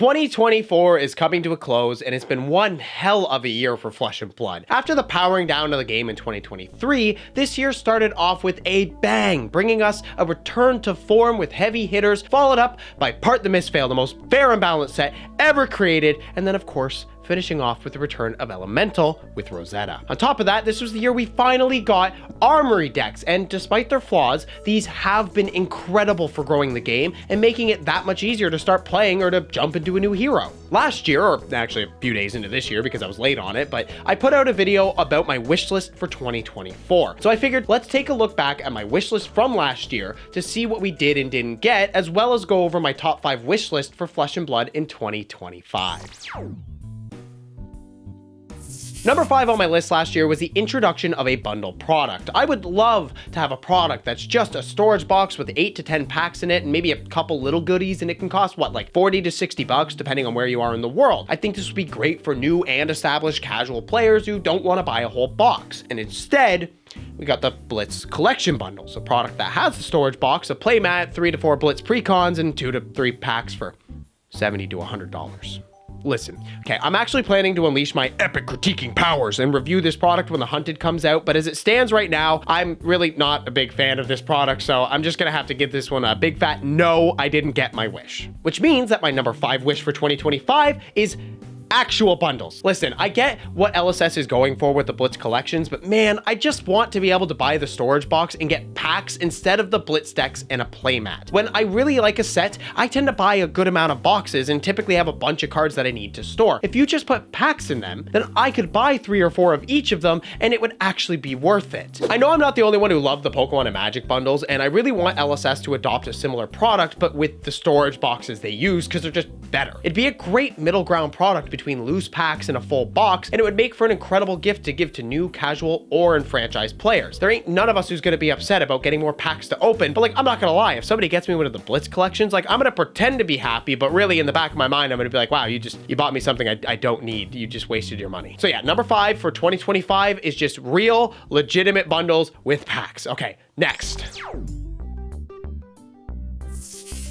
2024 is coming to a close, and it's been one hell of a year for Flesh and Blood. After the powering down of the game in 2023, this year started off with a bang, bringing us a return to form with heavy hitters, followed up by Part the Mistveil, the most fair and balanced set ever created, and then of course, finishing off with the return of Elemental with Rosetta. On top of that, this was the year we finally got Armory decks, and despite their flaws, these have been incredible for growing the game and making it that much easier to start playing or to jump into a new hero. Last year, or actually a few days into this year because I was late on it, but I put out a video about my wish list for 2024. So I figured let's take a look back at my wish list from last year to see what we did and didn't get, as well as go over my top 5 wish list for Flesh and Blood in 2025. Number 5 on my list last year was the introduction of a bundle product. I would love to have a product that's just a storage box with 8 to 10 packs in it and maybe a couple little goodies, and it can cost what, like 40 to 60 bucks depending on where you are in the world. I think this would be great for new and established casual players who don't want to buy a whole box. And instead, we got the Blitz collection bundles, a product that has the storage box, a playmat, 3 to 4 Blitz precons, and 2 to 3 packs for $70 to $100. Listen, okay, I'm actually planning to unleash my epic critiquing powers and review this product when the Hunted comes out, but as it stands right now, I'm really not a big fan of this product, so I'm just gonna have to give this one a big fat no, I didn't get my wish. Which means that my number 5 wish for 2025 is actual bundles. Listen, I get what LSS is going for with the Blitz collections, but man, I just want to be able to buy the storage box and get packs instead of the Blitz decks and a playmat. When I really like a set, I tend to buy a good amount of boxes and typically have a bunch of cards that I need to store. If you just put packs in them, then I could buy 3 or 4 of each of them and it would actually be worth it. I know I'm not the only one who loved the Pokemon and Magic bundles, and I really want LSS to adopt a similar product, but with the storage boxes they use, because they're just better. It'd be a great middle ground product between loose packs and a full box, and it would make for an incredible gift to give to new, casual, or enfranchised players. There ain't none of us who's gonna be upset about getting more packs to open, but like, I'm not gonna lie, if somebody gets me one of the Blitz collections, like, I'm gonna pretend to be happy, but really in the back of my mind, I'm gonna be like, wow, you bought me something I don't need. You just wasted your money. So yeah, number 5 for 2025 is just real, legitimate bundles with packs. Okay, next.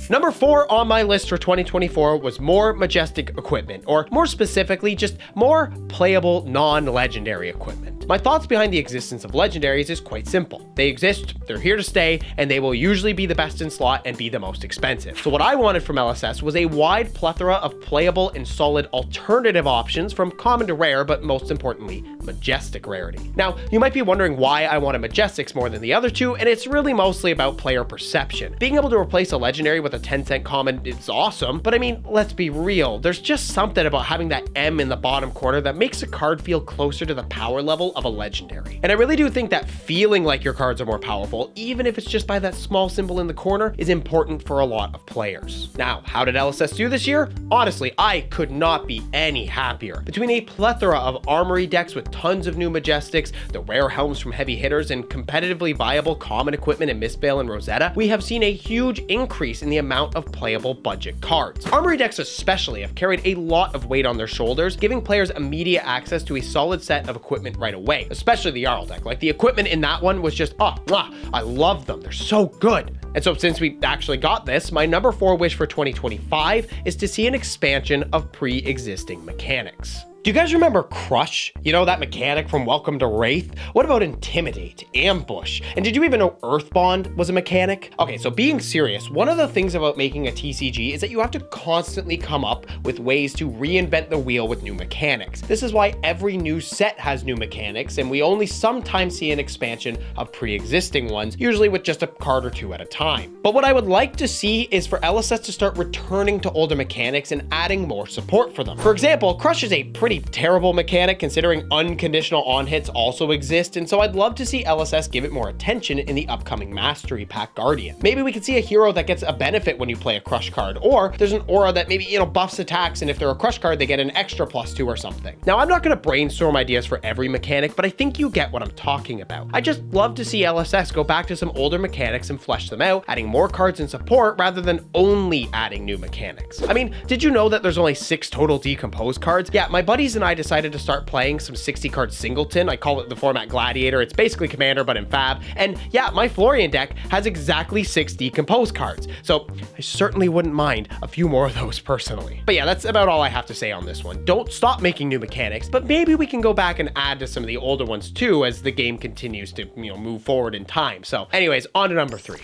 Number 4 on my list for 2024 was more majestic equipment, or more specifically, just more playable non-legendary equipment. My thoughts behind the existence of legendaries is quite simple. They exist, they're here to stay, and they will usually be the best in slot and be the most expensive. So what I wanted from LSS was a wide plethora of playable and solid alternative options from common to rare, but most importantly, majestic rarity. Now, you might be wondering why I wanted majestics more than the other two, and it's really mostly about player perception. Being able to replace a legendary with a 10-cent common is awesome, but I mean, let's be real. There's just something about having that M in the bottom corner that makes a card feel closer to the power level of a legendary. And I really do think that feeling like your cards are more powerful, even if it's just by that small symbol in the corner, is important for a lot of players. Now, how did LSS do this year? Honestly, I could not be any happier. Between a plethora of armory decks with tons of new majestics, the rare helms from heavy hitters, and competitively viable common equipment in Mistveil and Rosetta, we have seen a huge increase in the amount of playable budget cards. Armory decks especially have carried a lot of weight on their shoulders, giving players immediate access to a solid set of equipment right away, especially the Jarl deck. Like, the equipment in that one was just, I love them. They're so good. And so since we actually got this, my number 4 wish for 2025 is to see an expansion of pre-existing mechanics. Do you guys remember Crush? You know, that mechanic from Welcome to Wraith? What about Intimidate, Ambush? And did you even know Earthbond was a mechanic? Okay, so being serious, one of the things about making a TCG is that you have to constantly come up with ways to reinvent the wheel with new mechanics. This is why every new set has new mechanics, and we only sometimes see an expansion of pre-existing ones, usually with just a card or 2 at a time. But what I would like to see is for LSS to start returning to older mechanics and adding more support for them. For example, Crush is a pretty terrible mechanic considering unconditional on-hits also exist, and so I'd love to see LSS give it more attention in the upcoming Mastery Pack Guardian. Maybe we could see a hero that gets a benefit when you play a Crush card, or there's an aura that maybe, buffs attacks, and if they're a Crush card, they get an extra +2 or something. Now, I'm not going to brainstorm ideas for every mechanic, but I think you get what I'm talking about. I just love to see LSS go back to some older mechanics and flesh them out, adding more cards and support rather than only adding new mechanics. I mean, did you know that there's only 6 total Decompose cards? Yeah, my buddy buddies and I decided to start playing some 60 card singleton. I call it the format Gladiator. It's basically Commander, but in Fab. And yeah, my Florian deck has exactly 6 decomposed cards. So I certainly wouldn't mind a few more of those personally. But yeah, that's about all I have to say on this one. Don't stop making new mechanics, but maybe we can go back and add to some of the older ones too as the game continues to, move forward in time. So anyways, on to number 3.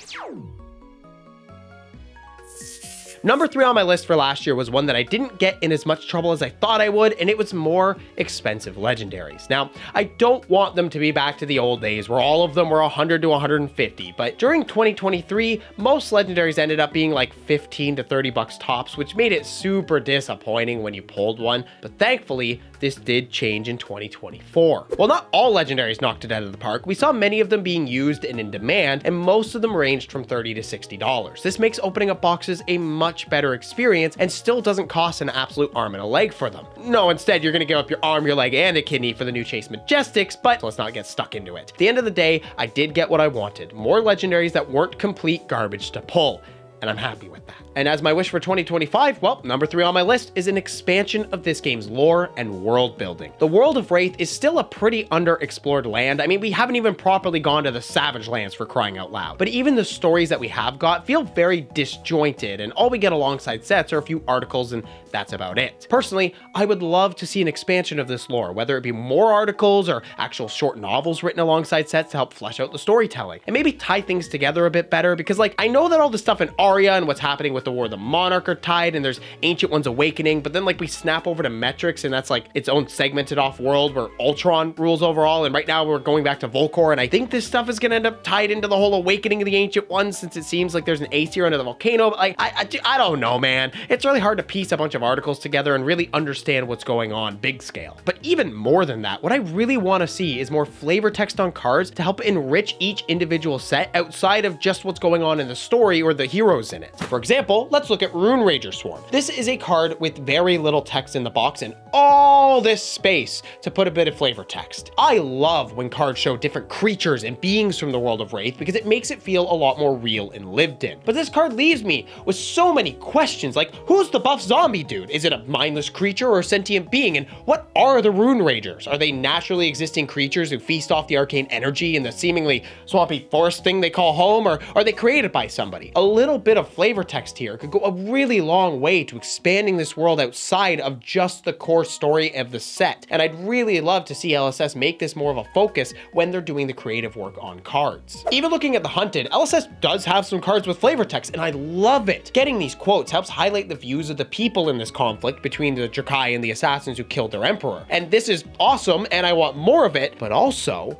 Number 3 on my list for last year was one that I didn't get in as much trouble as I thought I would, and it was more expensive legendaries. Now, I don't want them to be back to the old days where all of them were 100 to 150, but during 2023, most legendaries ended up being like 15 to 30 bucks tops, which made it super disappointing when you pulled one, but thankfully, this did change in 2024. While not all legendaries knocked it out of the park, we saw many of them being used and in demand, and most of them ranged from $30 to $60. This makes opening up boxes a much better experience and still doesn't cost an absolute arm and a leg for them. No, instead, you're gonna give up your arm, your leg, and a kidney for the new Chase Majestics, but let's not get stuck into it. At the end of the day, I did get what I wanted, more legendaries that weren't complete garbage to pull, and I'm happy with that. And as my wish for 2025, well, number 3 on my list is an expansion of this game's lore and world building. The world of Wraith is still a pretty underexplored land. I mean, we haven't even properly gone to the Savage Lands for crying out loud. But even the stories that we have got feel very disjointed, and all we get alongside sets are a few articles, and that's about it. Personally, I would love to see an expansion of this lore, whether it be more articles or actual short novels written alongside sets to help flesh out the storytelling, and maybe tie things together a bit better, because I know that all the stuff in Aria and what's happening with the War of the Monarch are tied, and there's Ancient Ones Awakening, but then we snap over to Metrics, and that's its own segmented off world where Ultron rules overall, and right now we're going back to Volcor, and I think this stuff is gonna end up tied into the whole Awakening of the Ancient Ones, since it seems like there's an Aesir under the volcano. But I don't know, man. It's really hard to piece a bunch of articles together and really understand what's going on big scale. But even more than that, what I really want to see is more flavor text on cards to help enrich each individual set outside of just what's going on in the story or the heroes in it. For example, let's look at Rune Rager Swarm. This is a card with very little text in the box and all this space to put a bit of flavor text. I love when cards show different creatures and beings from the world of Wraith because it makes it feel a lot more real and lived in. But this card leaves me with so many questions, like who's the buff zombie dude? Is it a mindless creature or a sentient being? And what are the Rune Ragers? Are they naturally existing creatures who feast off the arcane energy in the seemingly swampy forest thing they call home, or are they created by somebody? A little bit of flavor text here could go a really long way to expanding this world outside of just the core story of the set. And I'd really love to see LSS make this more of a focus when they're doing the creative work on cards. Even looking at the Hunted, LSS does have some cards with flavor text, and I love it. Getting these quotes helps highlight the views of the people in this conflict between the Drakai and the assassins who killed their emperor. And this is awesome, and I want more of it, but also,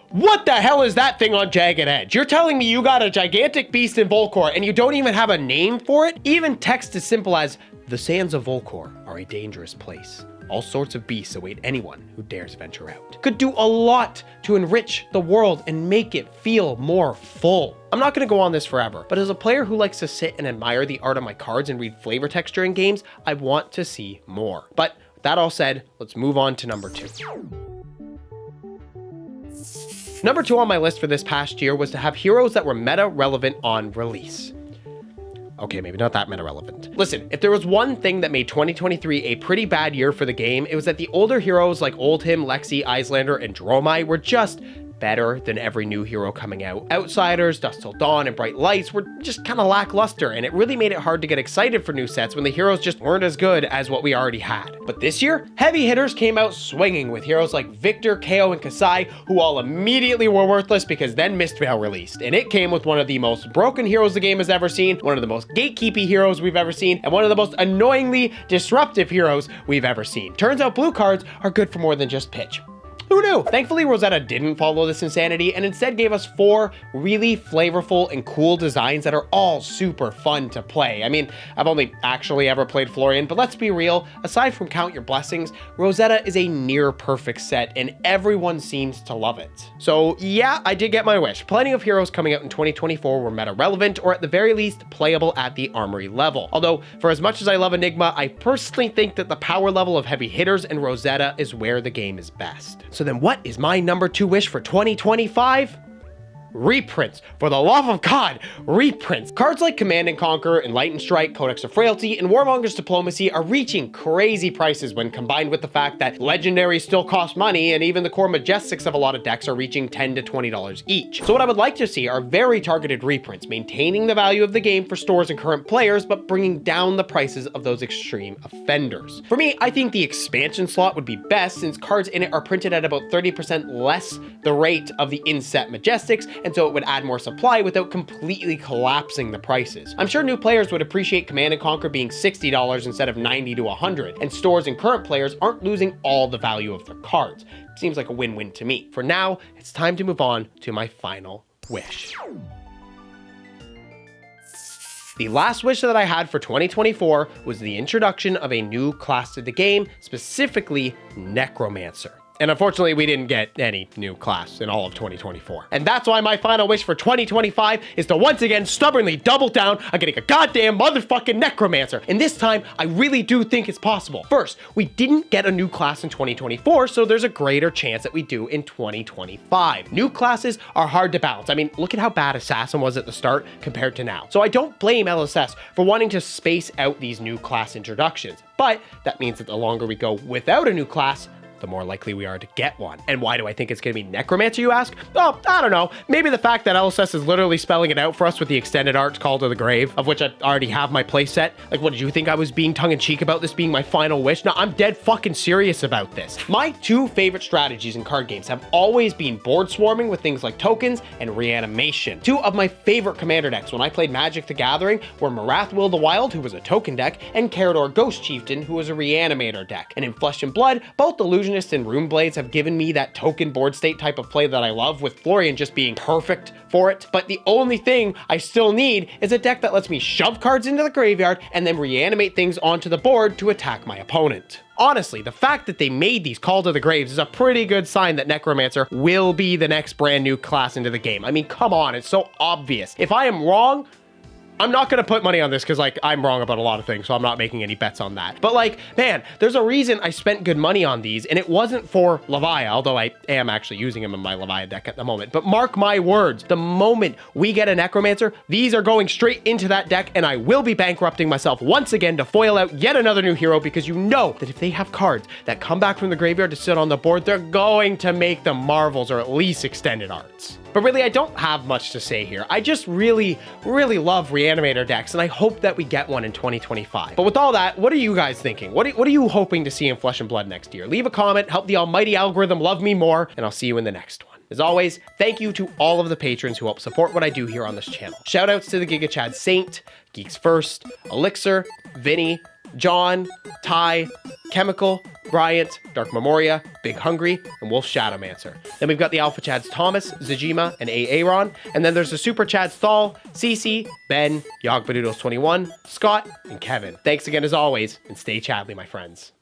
what the hell is that thing on Jagged Edge? You're telling me you got a gigantic beast in Volcor and you don't even have a name for it? Even text as simple as, the sands of Volcor are a dangerous place. All sorts of beasts await anyone who dares venture out. Could do a lot to enrich the world and make it feel more full. I'm not gonna go on this forever, but as a player who likes to sit and admire the art of my cards and read flavor texture in games, I want to see more. But with that all said, let's move on to number 2. Number 2 on my list for this past year was to have heroes that were meta relevant on release. Okay, maybe not that meta relevant. Listen, if there was one thing that made 2023 a pretty bad year for the game, it was that the older heroes like Oldhim, Lexi, Iyslander, and Dromai were just better than every new hero coming out. Outsiders, Dusk Till Dawn, and Bright Lights were just kind of lackluster, and it really made it hard to get excited for new sets when the heroes just weren't as good as what we already had. But this year, heavy hitters came out swinging with heroes like Victor, KO, and Kasai, who all immediately were worthless because then Mistveil released, and it came with one of the most broken heroes the game has ever seen, one of the most gatekeepy heroes we've ever seen, and one of the most annoyingly disruptive heroes we've ever seen. Turns out blue cards are good for more than just pitch. Who knew? Thankfully, Rosetta didn't follow this insanity and instead gave us 4 really flavorful and cool designs that are all super fun to play. I mean, I've only actually ever played Florian, but let's be real, aside from Count Your Blessings, Rosetta is a near perfect set and everyone seems to love it. So yeah, I did get my wish. Plenty of heroes coming out in 2024 were meta relevant or at the very least playable at the armory level. Although, for as much as I love Enigma, I personally think that the power level of heavy hitters and Rosetta is where the game is best. So then what is my number 2 wish for 2025? reprints. For the love of God, reprints. Cards like Command & Conquer, Enlightened Strike, Codex of Frailty, and Warmonger's Diplomacy are reaching crazy prices when combined with the fact that Legendaries still cost money, and even the core Majestics of a lot of decks are reaching $10 to $20 each. So what I would like to see are very targeted reprints, maintaining the value of the game for stores and current players, but bringing down the prices of those extreme offenders. For me, I think the expansion slot would be best, since cards in it are printed at about 30% less the rate of the inset Majestics, and so it would add more supply without completely collapsing the prices. I'm sure new players would appreciate Command & Conquer being $60 instead of $90 to $100, and stores and current players aren't losing all the value of their cards. Seems like a win-win to me. For now, it's time to move on to my final wish. The last wish that I had for 2024 was the introduction of a new class to the game, specifically Necromancer. And unfortunately, we didn't get any new class in all of 2024. And that's why my final wish for 2025 is to once again stubbornly double down on getting a goddamn motherfucking Necromancer. And this time, I really do think it's possible. First, we didn't get a new class in 2024, so there's a greater chance that we do in 2025. New classes are hard to balance. I mean, look at how bad Assassin was at the start compared to now. So I don't blame LSS for wanting to space out these new class introductions. But that means that the longer we go without a new class, the more likely we are to get one. And why do I think it's going to be Necromancer, you ask? Oh, I don't know. Maybe the fact that LSS is literally spelling it out for us with the extended art Call to the Grave, of which I already have my playset. Like, what, did you think I was being tongue-in-cheek about this being my final wish? No, I'm dead fucking serious about this. My two favorite strategies in card games have always been board swarming with things like tokens and reanimation. Two of my favorite commander decks when I played Magic the Gathering were Marath Will the Wild, who was a token deck, and Carador Ghost Chieftain, who was a reanimator deck. And in Flesh and Blood, both Illusion and Rune Blades have given me that token board state type of play that I love, with Florian just being perfect for it. But the only thing I still need is a deck that lets me shove cards into the graveyard and then reanimate things onto the board to attack my opponent. Honestly, the fact that they made these Call to the Graves is a pretty good sign that Necromancer will be the next brand new class into the game. I mean, come on, it's so obvious. If I am wrong, I'm not gonna put money on this because, like, I'm wrong about a lot of things, so I'm not making any bets on that. But, like, man, there's a reason I spent good money on these, and it wasn't for Leviathan, although I am actually using him in my Leviathan deck at the moment. But mark my words, the moment we get a Necromancer, these are going straight into that deck, and I will be bankrupting myself once again to foil out yet another new hero, because you know that if they have cards that come back from the graveyard to sit on the board, they're going to make them marvels or at least extended arts. But really, I don't have much to say here. I just really love Reanimator decks, and I hope that we get one in 2025. But with all that, what are you guys thinking? What are you hoping to see in Flesh and Blood next year? Leave a comment, help the almighty algorithm love me more, and I'll see you in the next one. As always, thank you to all of the patrons who help support what I do here on this channel. Shoutouts to the Giga Chad Saint, Geeks First, Elixir, Vinny, John, Ty, Chemical, Bryant, Dark Memoria, Big Hungry, and Wolf Shadowmancer. Then we've got the Alpha Chads Thomas, Zajima, and Aaron. And then there's the Super Chads Thal, Cece, Ben, Yogbadoodles21, Scott, and Kevin. Thanks again as always, and stay Chadly, my friends.